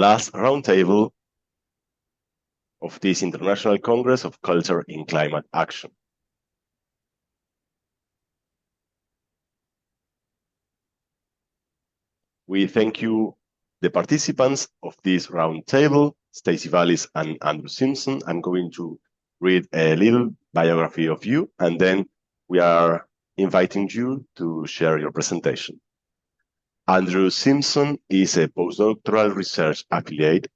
last roundtable of this International Congress of Culture in Climate Action. We thank you, the participants of this roundtable, Stacy, Vallis, and Andrew Simpson. I'm going to read a little biography of you, and then we are inviting you to share your presentation. Andrew Simpson is a postdoctoral research affiliate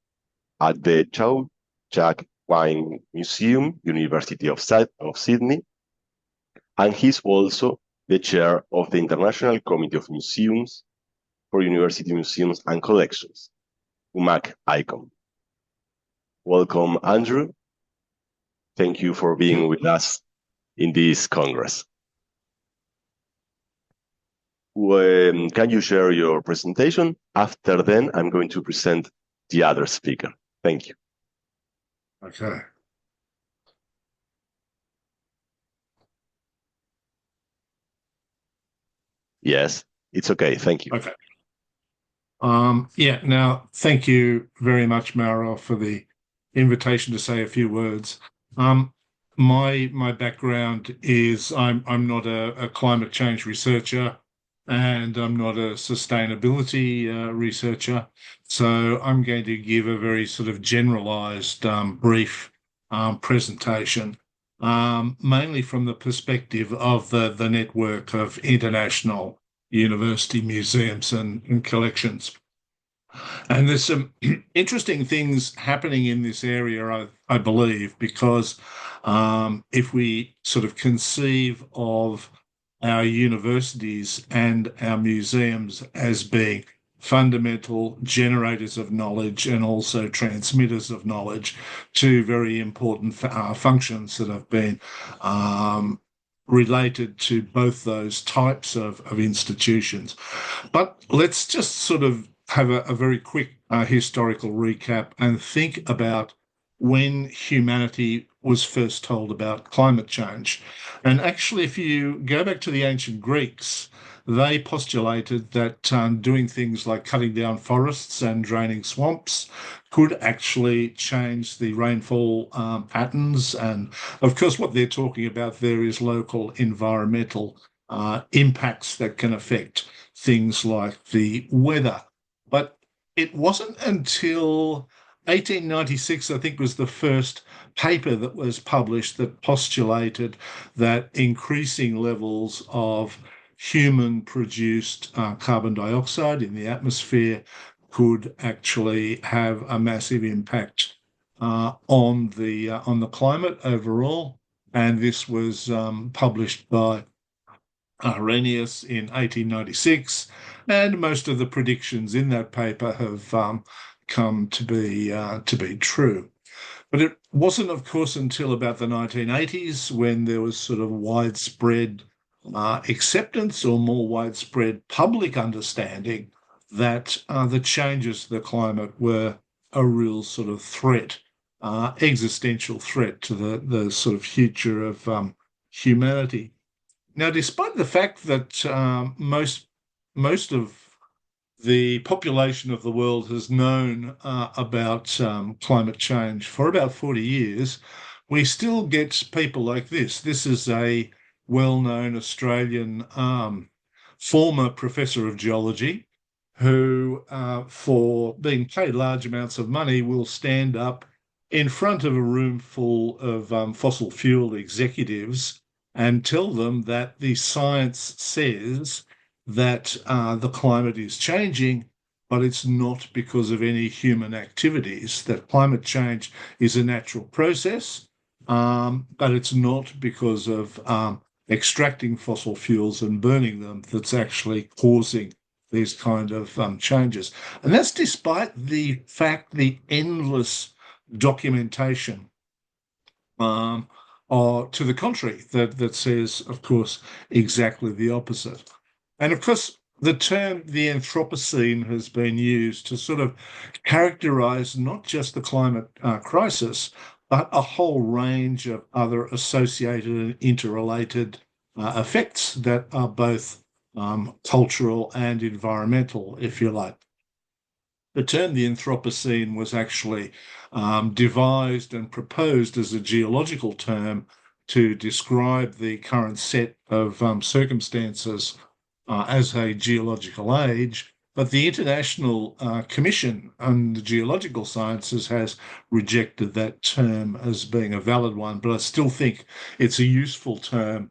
at the Chow Chak Wine Museum, University of Sydney, and he's also the chair of the International Committee of Museums for University Museums and Collections, UMAC-ICOM. Welcome, Andrew. Thank you for being with us in this Congress. Can you share your presentation? After then, I'm going to present the other speaker. Thank you. Okay. Yes, it's okay. Thank you. Okay. Now, thank you very much, Mauro, for the invitation to say a few words. My background is I'm not a climate change researcher, and I'm not a sustainability researcher. So I'm going to give a very sort of generalized, brief presentation, mainly from the perspective of the network of international university museums and collections. And there's some interesting things happening in this area, I believe, because if we sort of conceive of our universities and our museums as being fundamental generators of knowledge and also transmitters of knowledge, two very important functions that have been related to both those types of institutions. But let's just sort of have a very quick historical recap and think about when humanity was first told about climate change. And actually, if you go back to the ancient Greeks, they postulated that doing things like cutting down forests and draining swamps could actually change the rainfall patterns. And of course, what they're talking about there is local environmental impacts that can affect things like the weather. But it wasn't until 1896, I think, was the first paper that was published that postulated that increasing levels of human-produced carbon dioxide in the atmosphere could actually have a massive impact on the climate overall. And this was published by Arrhenius in 1896, and most of the predictions in that paper have come to be true. But it wasn't, of course, until about the 1980s when there was sort of widespread acceptance or more widespread public understanding that the changes to the climate were a real sort of threat, existential threat to the sort of future of humanity. Now, despite the fact that most of the population of the world has known about climate change for about 40 years, we still get people like this. This is a well-known Australian former professor of geology who, for being paid large amounts of money, will stand up in front of a room full of fossil fuel executives and tell them that the science says that the climate is changing, but it's not because of any human activities, that climate change is a natural process, but it's not because of extracting fossil fuels and burning them that's actually causing these kind of changes. And that's despite the fact, the endless documentation to the contrary that says, of course, exactly the opposite. And of course, the term the Anthropocene has been used to sort of characterize not just the climate crisis, but a whole range of other associated and interrelated effects that are both cultural and environmental, if you like. The term the Anthropocene was actually devised and proposed as a geological term to describe the current set of circumstances as a geological age. But the International Commission on the Geological Sciences has rejected that term as being a valid one, but I still think it's a useful term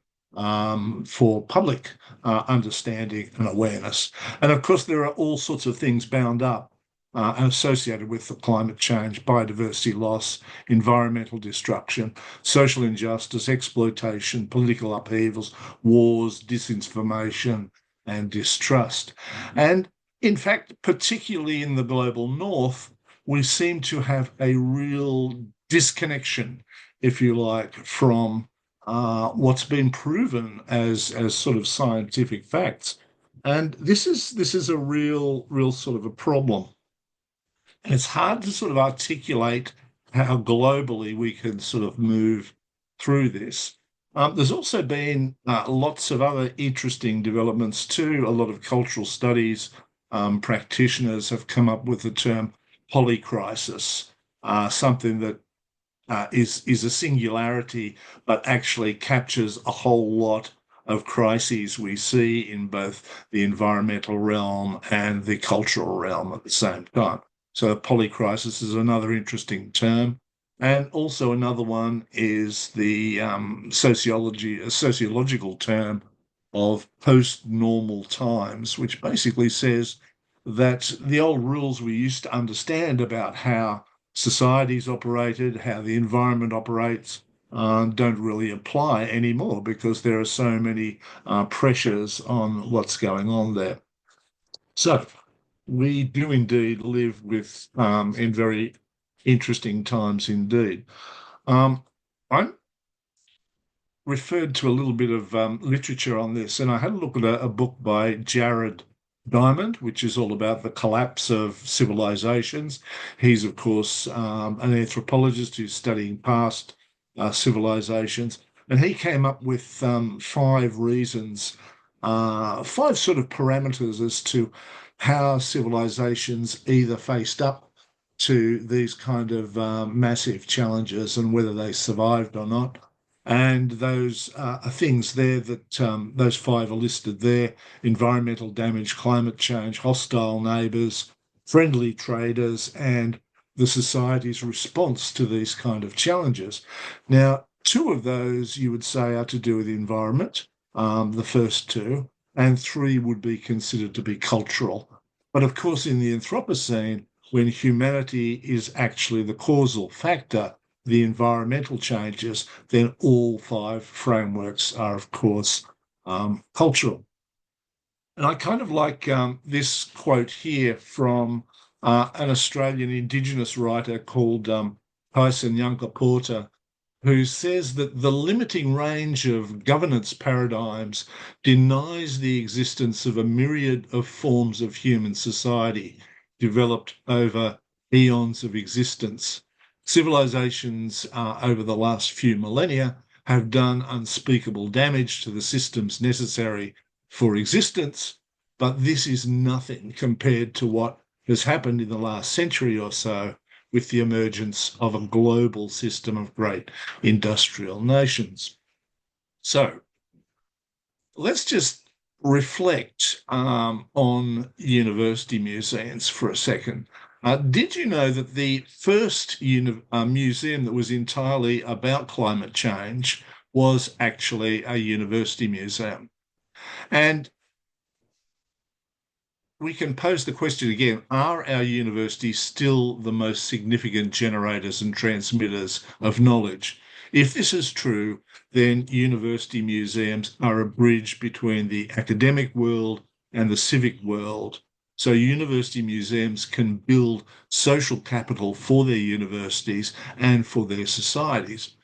for public understanding and awareness. And of course, there are all sorts of things bound up and associated with the climate change: biodiversity loss, environmental destruction, social injustice, exploitation, political upheavals, wars, disinformation, and distrust. And in fact, particularly in the global north, we seem to have a real disconnection, if you like, from what's been proven as sort of scientific facts. And this is a real sort of a problem. And it's hard to sort of articulate how globally we can sort of move through this. There's also been lots of other interesting developments too. A lot of cultural studies practitioners have come up with the term polycrisis, something that is a singularity, but actually captures a whole lot of crises we see in both the environmental realm and the cultural realm at the same time. So polycrisis is another interesting term. And also another one is the sociological term of post-normal times, which basically says that the old rules we used to understand about how societies operated, how the environment operates, don't really apply anymore because there are so many pressures on what's going on there. So we do indeed live with in very interesting times indeed. I'm referred to a little bit of literature on this, and I had a look at a book by Jared Diamond, which is all about the collapse of civilizations. He's, of course, an anthropologist who's studying past civilizations, and he came up with 5 reasons, 5 sort of parameters as to how civilizations either faced up to these kind of massive challenges and whether they survived or not. And those are things there that those 5 are listed there: environmental damage, climate change, hostile neighbours, friendly traders, and the society's response to these kind of challenges. Now, 2 of those you would say are to do with the environment, the first 2, and 3 would be considered to be cultural. But of course, in the Anthropocene, when humanity is actually the causal factor, the environmental changes, then all 5 frameworks are, of course, cultural. And I kind of like this quote here from an Australian Indigenous writer called Tyson Yunkaporta, who says that the limiting range of governance paradigms denies the existence of a myriad of forms of human society developed over eons of existence. Civilizations over the last few millennia have done unspeakable damage to the systems necessary for existence, but this is nothing compared to what has happened in the last century or so with the emergence of a global system of great industrial nations. So let's just reflect on university museums for a second. Did you know that the first museum that was entirely about climate change was actually a university museum? And we can pose the question again: are our universities still the most significant generators and transmitters of knowledge? If this is true, then university museums are a bridge between the academic world and the civic world. So university museums can build social capital for their universities and for their societies.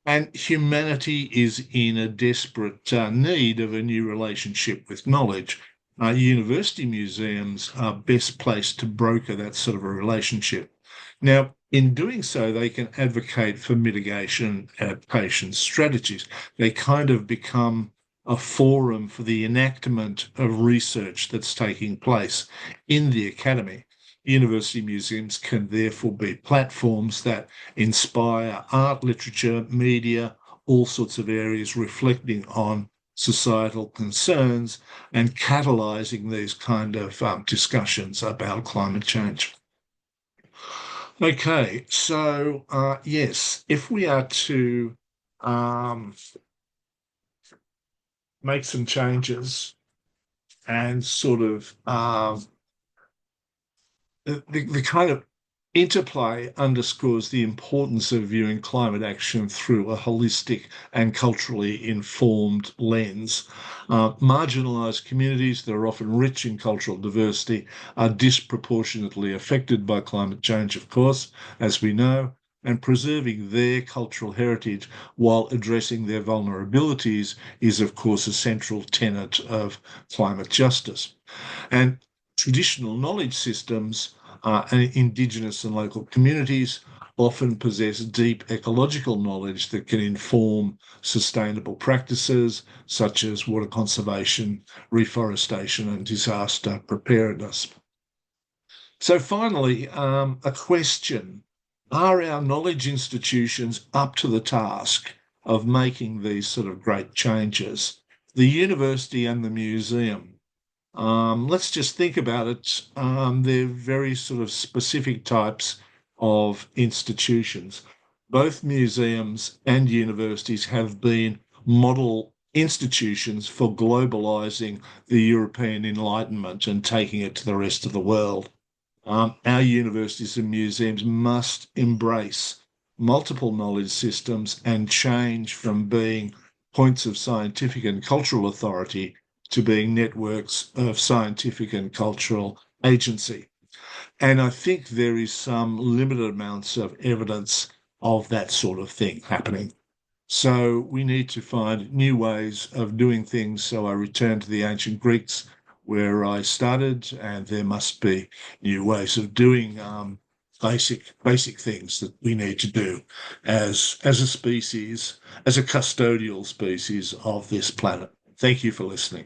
And humanity is in a desperate need of a new relationship with knowledge. University museums are best placed to broker that sort of a relationship. Now, in doing so, they can advocate for mitigation adaptation strategies. They kind of become a forum for the enactment of research that's taking place in the academy. University museums can therefore be platforms that inspire art, literature, media, all sorts of areas reflecting on societal concerns and catalysing these kind of discussions about climate change. Okay, so yes, if we are to make some changes and sort of the kind of interplay underscores the importance of viewing climate action through a holistic and culturally informed lens. Marginalised communities that are often rich in cultural diversity are disproportionately affected by climate change, of course, as we know, and preserving their cultural heritage while addressing their vulnerabilities is, of course, a central tenet of climate justice. And traditional knowledge systems and Indigenous and local communities often possess deep ecological knowledge that can inform sustainable practices such as water conservation, reforestation, and disaster preparedness. So finally, a question. Are our knowledge institutions up to the task of making these sort of great changes? The university and the museum. Let's just think about it. They're very sort of specific types of institutions. Both museums and universities have been model institutions for globalising the European Enlightenment and taking it to the rest of the world. Our universities and museums must embrace multiple knowledge systems and change from being points of scientific and cultural authority to being networks of scientific and cultural agency. And I think there is some limited amounts of evidence of that sort of thing happening. So we need to find new ways of doing things. So I return to the ancient Greeks where I started, and there must be new ways of doing basic things that we need to do as a species, as a custodial species of this planet. Thank you for listening.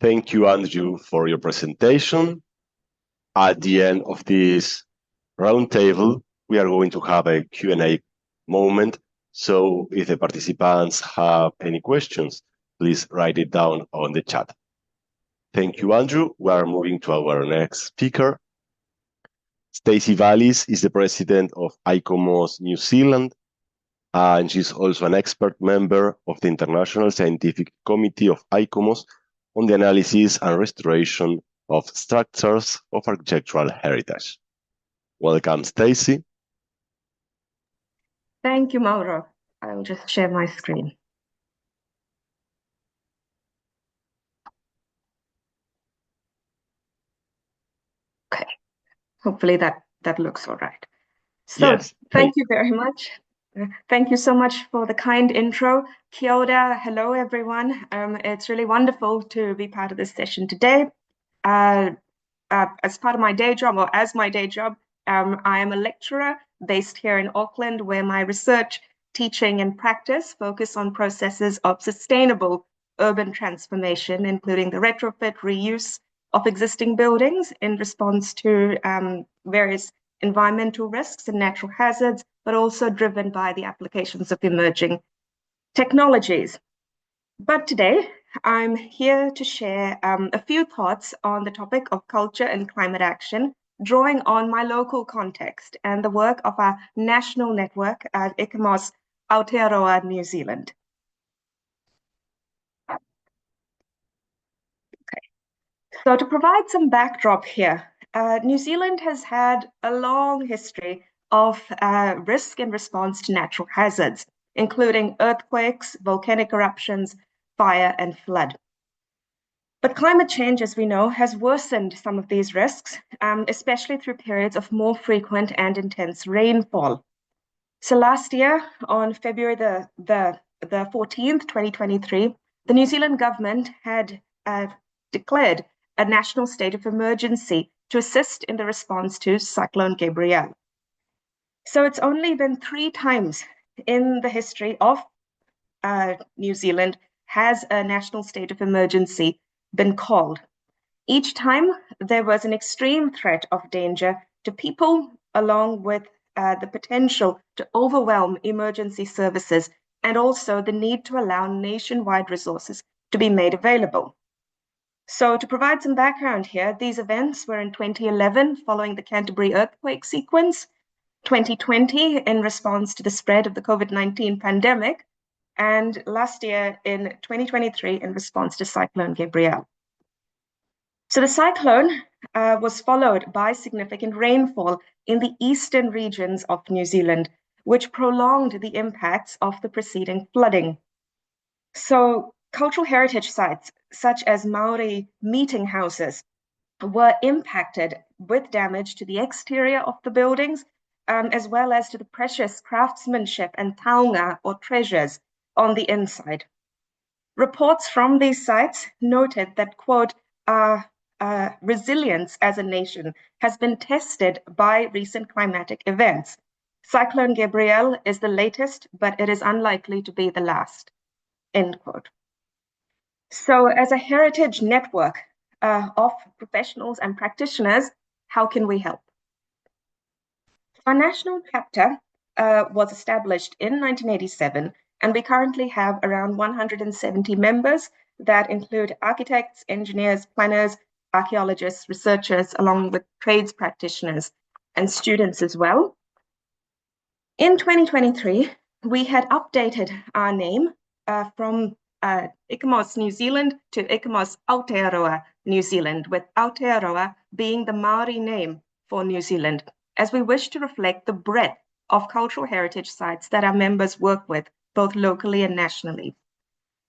Thank you, Andrew, for your presentation. At the end of this roundtable, we are going to have a Q&A moment. So if the participants have any questions, please write it down on the chat. Thank you, Andrew. We are moving to our next speaker. Stacy Vallis is the president of ICOMOS New Zealand, and she's also an expert member of the International Scientific Committee of ICOMOS on the analysis and restoration of structures of architectural heritage. Welcome, Stacy. Thank you, Mauro. I'll just share my screen. Okay, hopefully that looks all right. So yes, thank you very much. Thank you so much for the kind intro. Kia ora, hello everyone. It's really wonderful to be part of this session today. As part of my day job, or as my day job, I am a lecturer based here in Auckland, where my research, teaching, and practice focus on processes of sustainable urban transformation, including the retrofit, reuse of existing buildings in response to various environmental risks and natural hazards, but also driven by the applications of emerging technologies. But today, I'm here to share a few thoughts on the topic of culture and climate action, drawing on my local context and the work of our national network at ICOMOS Aotearoa, New Zealand. Okay. So to provide some backdrop here, New Zealand has had a long history of risk in response to natural hazards, including earthquakes, volcanic eruptions, fire, and flood. But climate change, as we know, has worsened some of these risks, especially through periods of more frequent and intense rainfall. So last year, on February the 14th, 2023, the New Zealand government had declared a national state of emergency to assist in the response to Cyclone Gabrielle. So it's only been 3 times in the history of New Zealand has a national state of emergency been called. Each time there was an extreme threat of danger to people, along with the potential to overwhelm emergency services, and also the need to allow nationwide resources to be made available. So to provide some background here, these events were in 2011 following the Canterbury earthquake sequence, 2020 in response to the spread of the COVID-19 pandemic, and last year in 2023 in response to Cyclone Gabrielle. So the cyclone was followed by significant rainfall in the eastern regions of New Zealand, which prolonged the impacts of the preceding flooding. So cultural heritage sites, such as Maori meeting houses, were impacted with damage to the exterior of the buildings, as well as to the precious craftsmanship and taonga, or treasures, on the inside. Reports from these sites noted that, quote, resilience as a nation has been tested by recent climatic events. Cyclone Gabrielle is the latest, but it is unlikely to be the last, end quote. So as a heritage network of professionals and practitioners, how can we help? Our national chapter was established in 1987, and we currently have around 170 members that include architects, engineers, planners, archaeologists, researchers, along with trades practitioners and students as well. In 2023, we had updated our name from ICMOS New Zealand to ICMOS Aotearoa New Zealand, with Aotearoa being the Maori name for New Zealand, as we wish to reflect the breadth of cultural heritage sites that our members work with, both locally and nationally.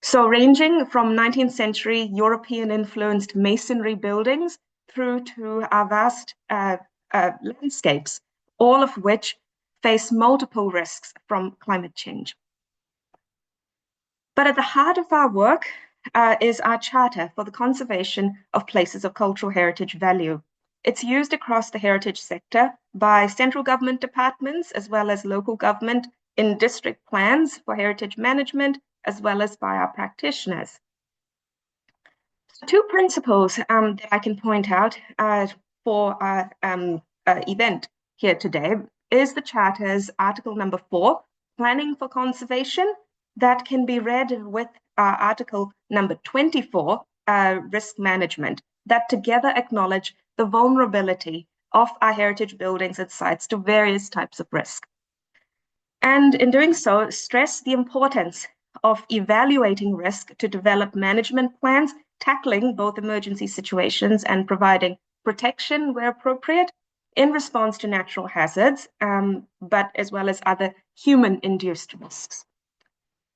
So ranging from 19th century European-influenced masonry buildings through to our vast landscapes, all of which face multiple risks from climate change. But at the heart of our work is our Charter for the Conservation of Places of Cultural Heritage Value. It's used across the heritage sector by central government departments, as well as local government in district plans for heritage management, as well as by our practitioners. So two principles that I can point out for our event here today is the Charter's Article number 4, Planning for Conservation, that can be read with Article number 24, Risk Management, that together acknowledge the vulnerability of our heritage buildings and sites to various types of risk. And in doing so, stress the importance of evaluating risk to develop management plans, tackling both emergency situations and providing protection where appropriate in response to natural hazards, but as well as other human-induced risks.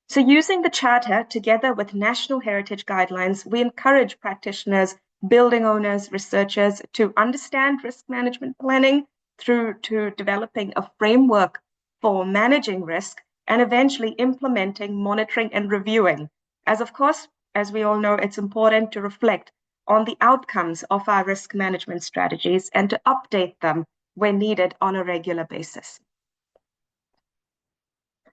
So using the Charter together with national heritage guidelines, we encourage practitioners, building owners, researchers to understand risk management planning through to developing a framework for managing risk and eventually implementing, monitoring, and reviewing. As of course, as we all know, it's important to reflect on the outcomes of our risk management strategies and to update them when needed on a regular basis.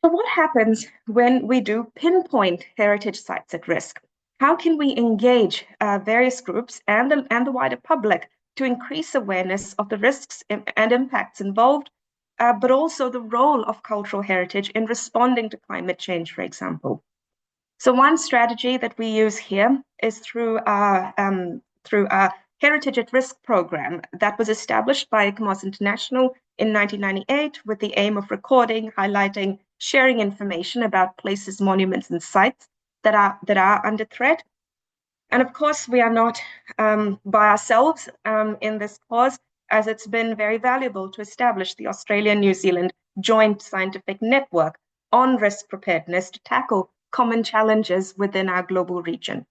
So what happens when we do pinpoint heritage sites at risk? How can we engage various groups and the wider public to increase awareness of the risks and impacts involved, but also the role of cultural heritage in responding to climate change, for example? So one strategy that we use here is through our Heritage at Risk program that was established by ICMOS International in 1998 with the aim of recording, highlighting, sharing information about places, monuments, and sites that are under threat. And of course, we are not by ourselves in this cause, as it's been very valuable to establish the Australia-New Zealand joint scientific network on risk preparedness to tackle common challenges within our global region.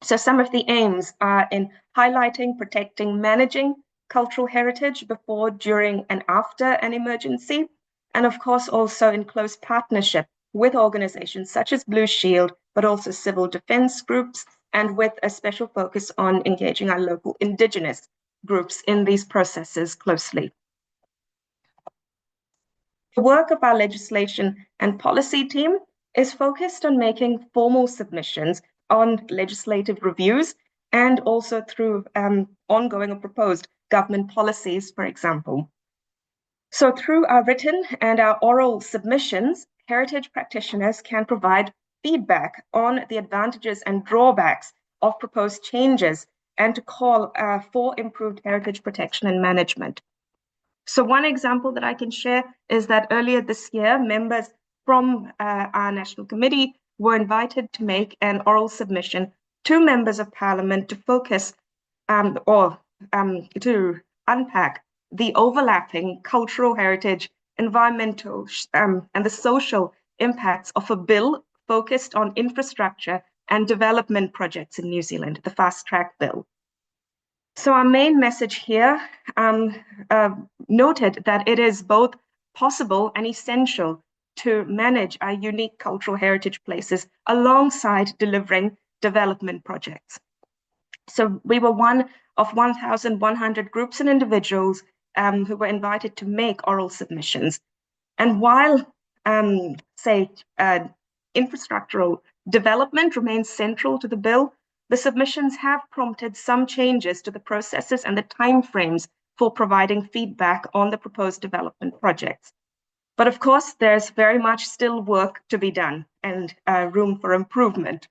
So some of the aims are in highlighting, protecting, managing cultural heritage before, during, and after an emergency, and of course also in close partnership with organizations such as Blue Shield, but also civil defense groups, and with a special focus on engaging our local Indigenous groups in these processes closely. The work of our legislation and policy team is focused on making formal submissions on legislative reviews and also through ongoing or proposed government policies, for example. So through our written and our oral submissions, heritage practitioners can provide feedback on the advantages and drawbacks of proposed changes and to call for improved heritage protection and management. So one example that I can share is that earlier this year, members from our National Committee were invited to make an oral submission to members of Parliament to focus to unpack the overlapping cultural heritage, environmental, and the social impacts of a bill focused on infrastructure and development projects in New Zealand, the Fast Track Bill. So our main message here noted that it is both possible and essential to manage our unique cultural heritage places alongside delivering development projects. So we were one of 1,100 groups and individuals who were invited to make oral submissions. And while, infrastructural development remains central to the bill, the submissions have prompted some changes to the processes and the timeframes for providing feedback on the proposed development projects. But of course, there's very much still work to be done and room for improvement.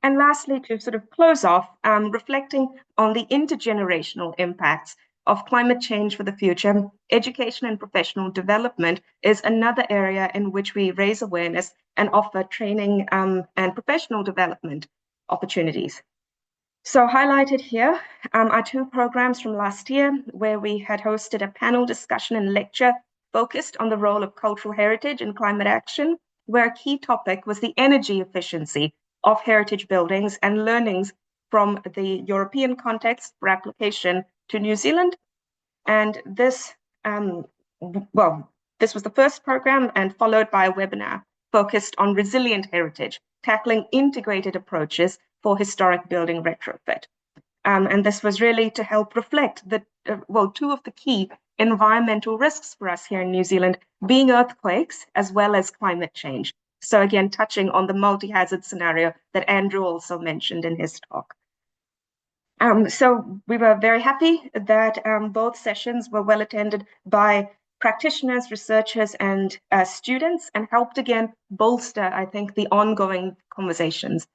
And lastly, to sort of close off, reflecting on the intergenerational impacts of climate change for the future, education and professional development is another area in which we raise awareness and offer training and professional development opportunities. So highlighted here are two programs from last year where we had hosted a panel discussion and lecture focused on the role of cultural heritage in climate action, where a key topic was the energy efficiency of heritage buildings and learnings from the European context for application to New Zealand. And this, this was the first program and followed by a webinar focused on resilient heritage, tackling integrated approaches for historic building retrofit. And this was really to help reflect the, two of the key environmental risks for us here in New Zealand, being earthquakes as well as climate change. So again, touching on the multi-hazard scenario that Andrew also mentioned in his talk. So we were very happy that both sessions were well attended by practitioners, researchers, and students, and helped again bolster, I think, the ongoing conversations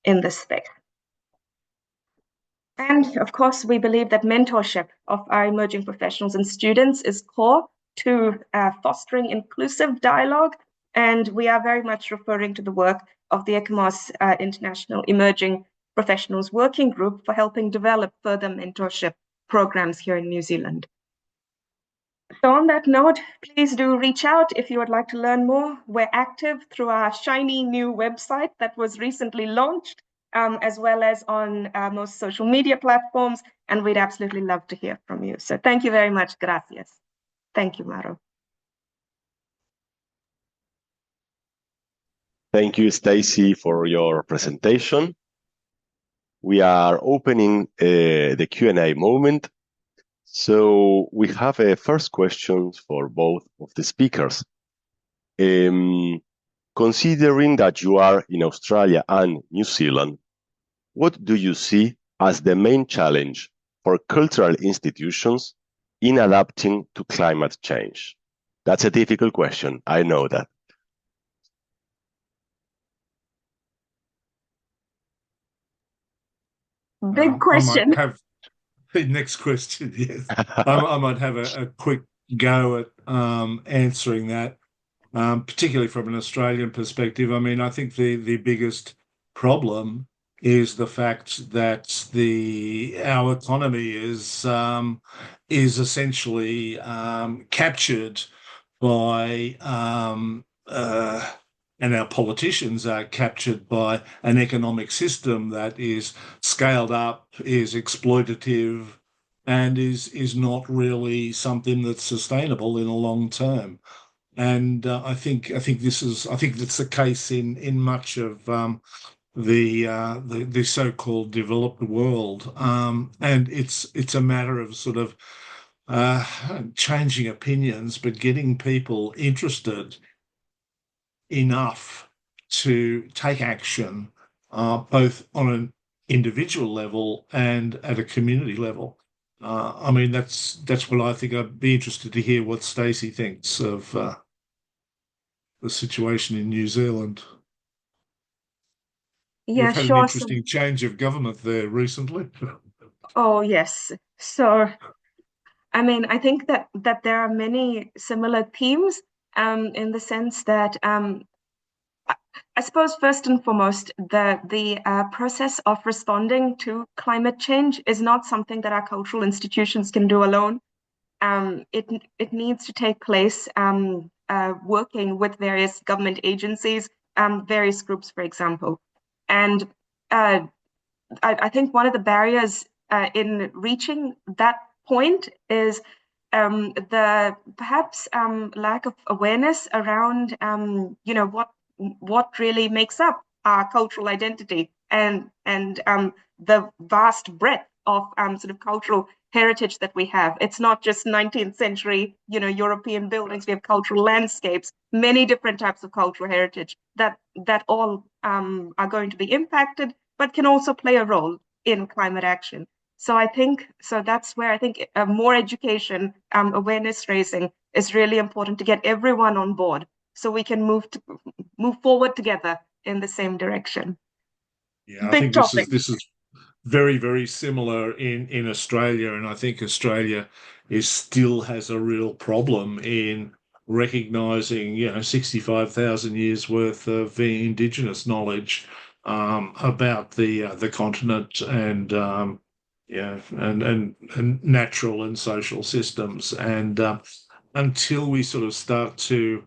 in this space. And of course, we believe that mentorship of our emerging professionals and students is core to fostering inclusive dialogue. And we are very much referring to the work of the ECOMOS International Emerging Professionals Working Group for helping develop further mentorship programs here in New Zealand. So on that note, please do reach out if you would like to learn more. We're active through our shiny new website that was recently launched, as well as on most social media platforms, and we'd absolutely love to hear from you. So thank you very much. Gracias. Thank you, Maro. Thank you, Stacy, for your presentation. We are opening the Q&A moment. So we have a first question for both of the speakers. Considering that you are in Australia and New Zealand, what do you see as the main challenge for cultural institutions in adapting to climate change? That's a difficult question, I know that. Big question. I might have the next question, yes. I might have a quick go at answering that, particularly from an Australian perspective. I mean, I think the biggest problem is the fact that our economy is essentially captured by and our politicians are captured by an economic system that is scaled up, is exploitative, and is not really something that's sustainable in a long term. And I think that's the case in much of the so-called developed world. And it's a matter of sort of changing opinions, but getting people interested enough to take action, both on an individual level and at a community level. I mean, that's what I think. I'd be interested to hear what Stacy thinks of the situation in New Zealand. Yeah, You've had an sure. interesting change of government there recently. Oh, yes. So, I mean, I think that there are many similar themes in the sense that I suppose first and foremost, the process of responding to climate change is not something that our cultural institutions can do alone. It needs to take place working with various government agencies, various groups, for example. And I think one of the barriers in reaching that point is the perhaps lack of awareness around what really makes up our cultural identity and the vast breadth of sort of cultural heritage that we have. It's not just 19th century, European buildings. We have cultural landscapes, many different types of cultural heritage that all are going to be impacted, but can also play a role in climate action. So that's where I think more education, awareness raising is really important to get everyone on board, so we can move forward together in the same direction. Yeah, I Big think topic. this is very, very similar in Australia, and I think Australia still has a real problem in recognising 65,000 years worth of Indigenous knowledge about the continent and and natural and social systems, and until we sort of start to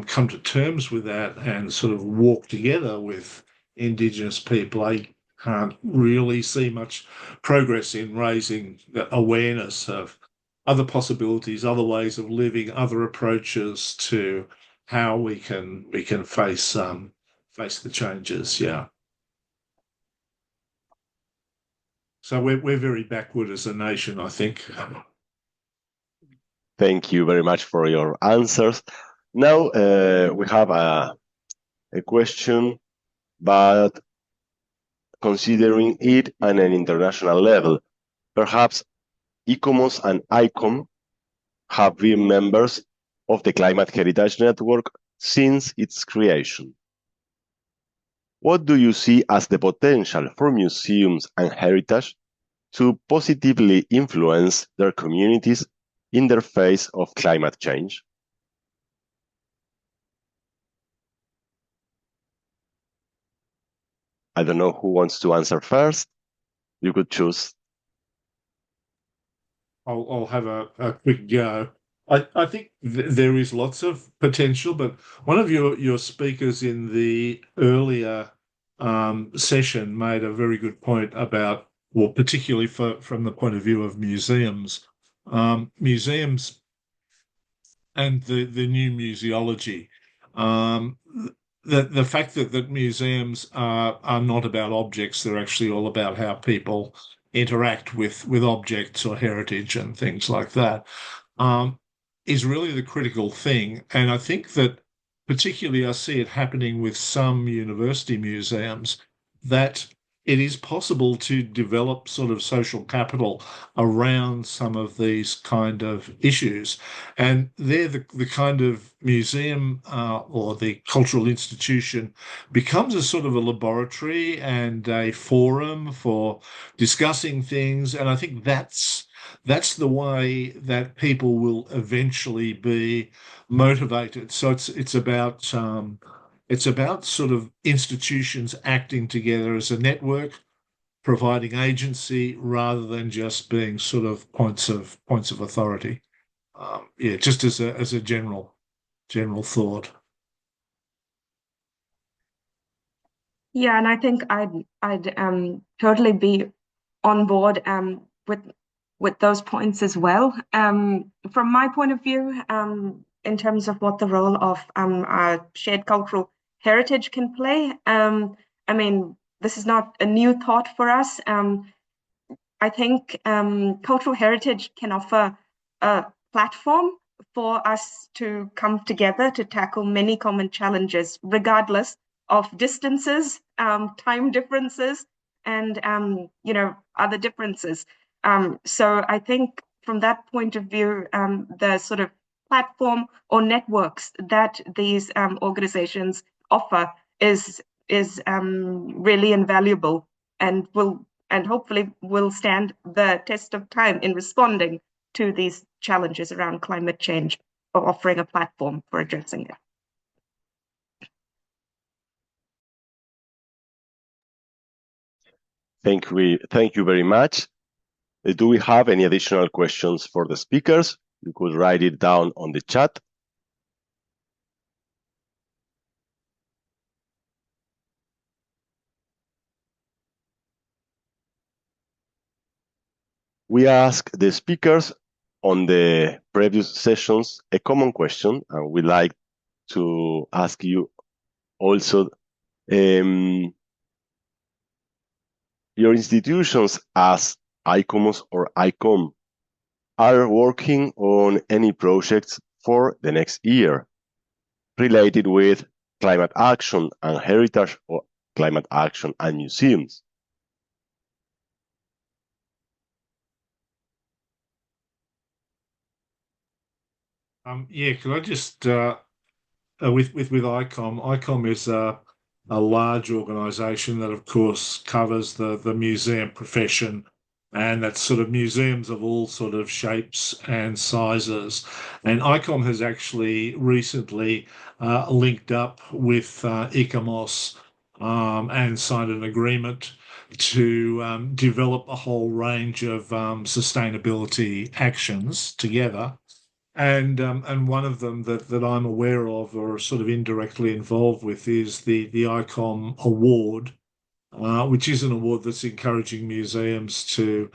come to terms with that and sort of walk together with Indigenous people, I can't really see much progress in raising the awareness of other possibilities, other ways of living, other approaches to how we can face the changes. Yeah. So we're very backward as a nation, I think. Thank you very much for your answers. Now we have a question, but considering it on an international level, perhaps ICOMOS and ICOM have been members of the Climate Heritage Network since its creation. What do you see as the potential for museums and heritage to positively influence their communities in their face of climate change? I don't know who wants to answer first. You could choose. I'll have a quick go. I think there is lots of potential, but one of your speakers in the earlier session made a very good point about, well, particularly from the point of view of museums, museums and the new museology. The fact that museums are not about objects, they're actually all about how people interact with objects or heritage and things like that, is really the critical thing. And I think that particularly I see it happening with some university museums, that it is possible to develop sort of social capital around some of these kind of issues. And they're the kind of museum or the cultural institution becomes a sort of a laboratory and a forum for discussing things. And I think that's the way that people will eventually be motivated. So it's about sort of institutions acting together as a network, providing agency rather than just being sort of points of authority. Just as a general thought. Yeah, and I think I'd totally be on board with those points as well. From my point of view, in terms of what the role of our shared cultural heritage can play, I mean, this is not a new thought for us. I think cultural heritage can offer a platform for us to come together to tackle many common challenges, regardless of distances, time differences, and other differences. So I think from that point of view, the sort of platform or networks that these organizations offer is really invaluable, and hopefully will stand the test of time in responding to these challenges around climate change, or offering a platform for addressing it. Thank you very much. Do we have any additional questions for the speakers? You could write it down on the chat. We asked the speakers on the previous sessions a common question, and we like to ask you also, your institutions as ICOMOS or ICOM are working on any projects for the next year related with climate action and heritage, or climate action and museums. Yeah, could I just with ICOM? ICOM is a large organisation that, of course, covers the museum profession, and that's sort of museums of all sort of shapes and sizes. And ICOM has actually recently linked up with ICOMOS and signed an agreement to develop a whole range of sustainability actions together. And one of them that I'm aware of, or sort of indirectly involved with, is the ICOM Award, which is an award that's encouraging museums to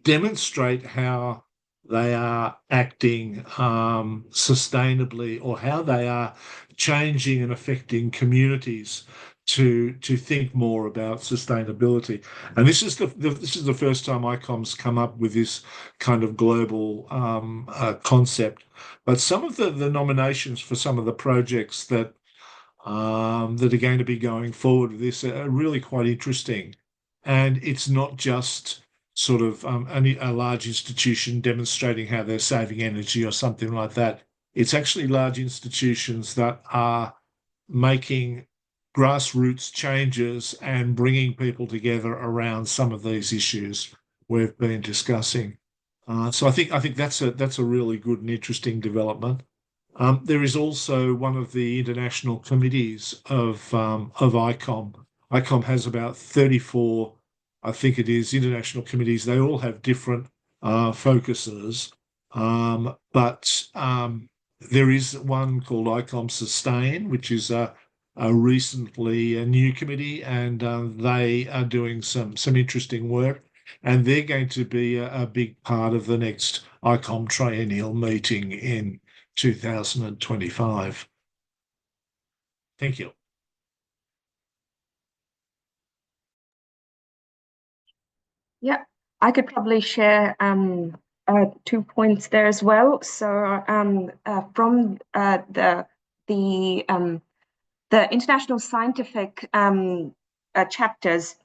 demonstrate how they are acting sustainably, or how they are changing and affecting communities to think more about sustainability. And this is the first time ICOM's come up with this kind of global concept. But some of the nominations for some of the projects that are going to be going forward with this are really quite interesting. And it's not just sort of a large institution demonstrating how they're saving energy or something like that. It's actually large institutions that are making grassroots changes and bringing people together around some of these issues we've been discussing. So I think that's a really good and interesting development. There is also one of the international committees of ICOM. ICOM has about 34, I think it is, international committees. They all have different focuses, but there is one called ICOM Sustain, which is recently a new committee, and they are doing some interesting work, and they're going to be a big part of the next ICOM triennial meeting in 2025. Thank you. Yeah, I could probably share 2 points there as well. So from the International Scientific Chapters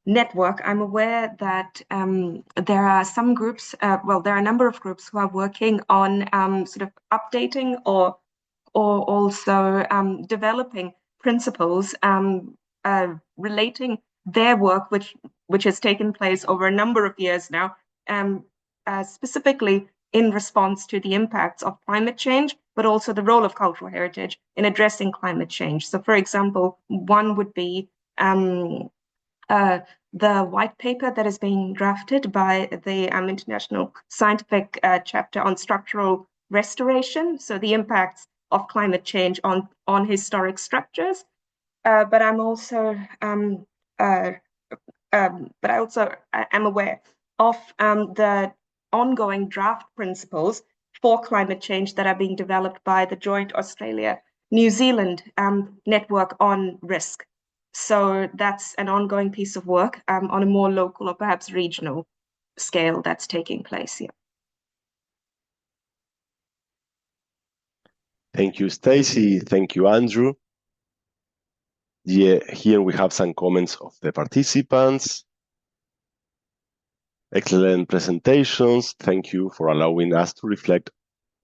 network, I'm aware that there are some groups, there are a number of groups who are working on sort of updating or also developing principles relating their work, which has taken place over a number of years now, specifically in response to the impacts of climate change, but also the role of cultural heritage in addressing climate change. So, for example, one would be the white paper that is being drafted by the International Scientific Chapter on Structural Restoration, so the impacts of climate change on historic structures. But I'm also am aware of the ongoing draft principles for climate change that are being developed by the joint Australia-New Zealand network on risk. So that's an ongoing piece of work on a more local or perhaps regional scale that's taking place here. Thank you, Stacy. Thank you, Andrew. Yeah, here we have some comments of the participants. Excellent presentations. Thank you for allowing us to reflect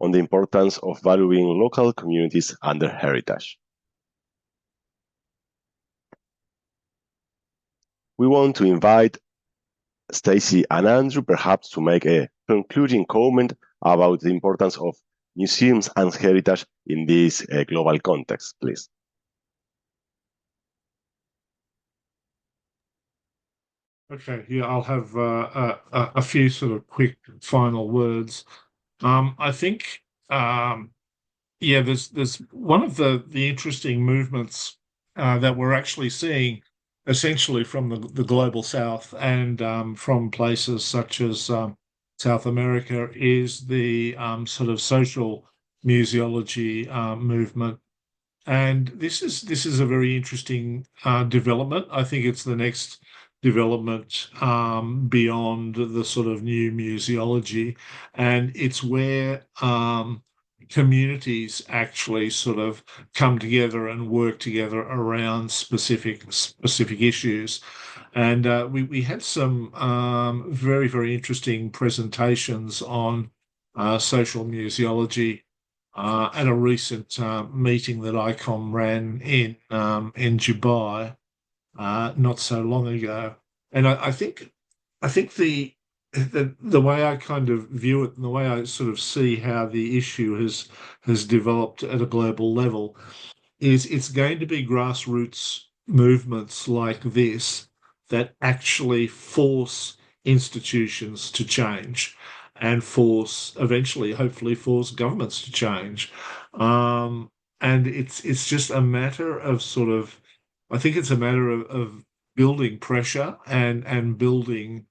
on the importance of valuing local communities and their heritage. We want to invite Stacy and Andrew perhaps to make a concluding comment about the importance of museums and heritage in this global context, please. Okay, yeah, I'll have a few sort of quick final words. I think, yeah, there's one of the interesting movements that we're actually seeing, essentially from the global South and from places such as South America, is the sort of social museology movement. And this is a very interesting development. I think it's the next development beyond the sort of new museology, and it's where communities actually sort of come together and work together around specific issues. And we had some very interesting presentations on social museology at a recent meeting that ICOM ran in Dubai not so long ago. And I think the way I kind of view it and the way I sort of see how the issue has developed at a global level is it's going to be grassroots movements like this that actually force institutions to change and hopefully force governments to change. And it's just a matter of sort of, I think it's a matter of building pressure and building,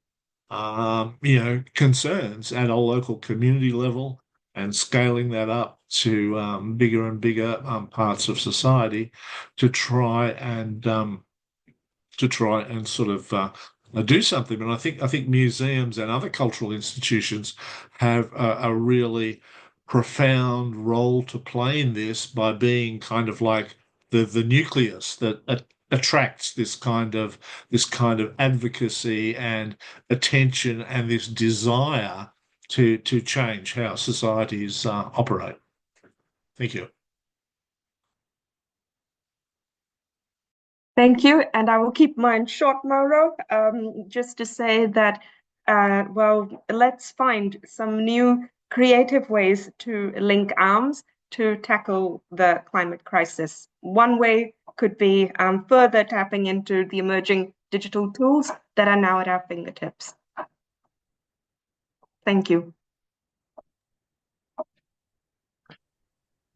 concerns at a local community level and scaling that up to bigger and bigger parts of society to try and sort of do something. And I think museums and other cultural institutions have a really profound role to play in this by being kind of like the nucleus that attracts this kind of advocacy and attention and this desire to change how societies operate. Thank you. Thank you, and I will keep mine short, Mauro, just to say that, well, let's find some new creative ways to link arms to tackle the climate crisis. One way could be further tapping into the emerging digital tools that are now at our fingertips. Thank you.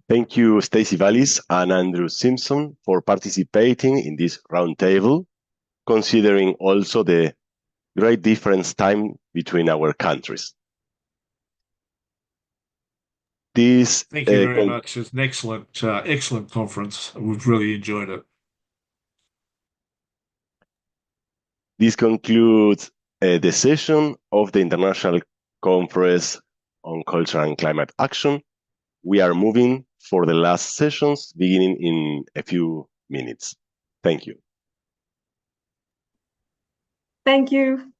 Thank you, Stacy Vallis and Andrew Simpson, for participating in this roundtable, considering also the great difference time between our countries. Thank you very much. It's an excellent conference. We've really enjoyed it. This concludes the session of the International Conference on Culture and Climate Action. We are moving for the last sessions beginning in a few minutes. Thank you. Thank you.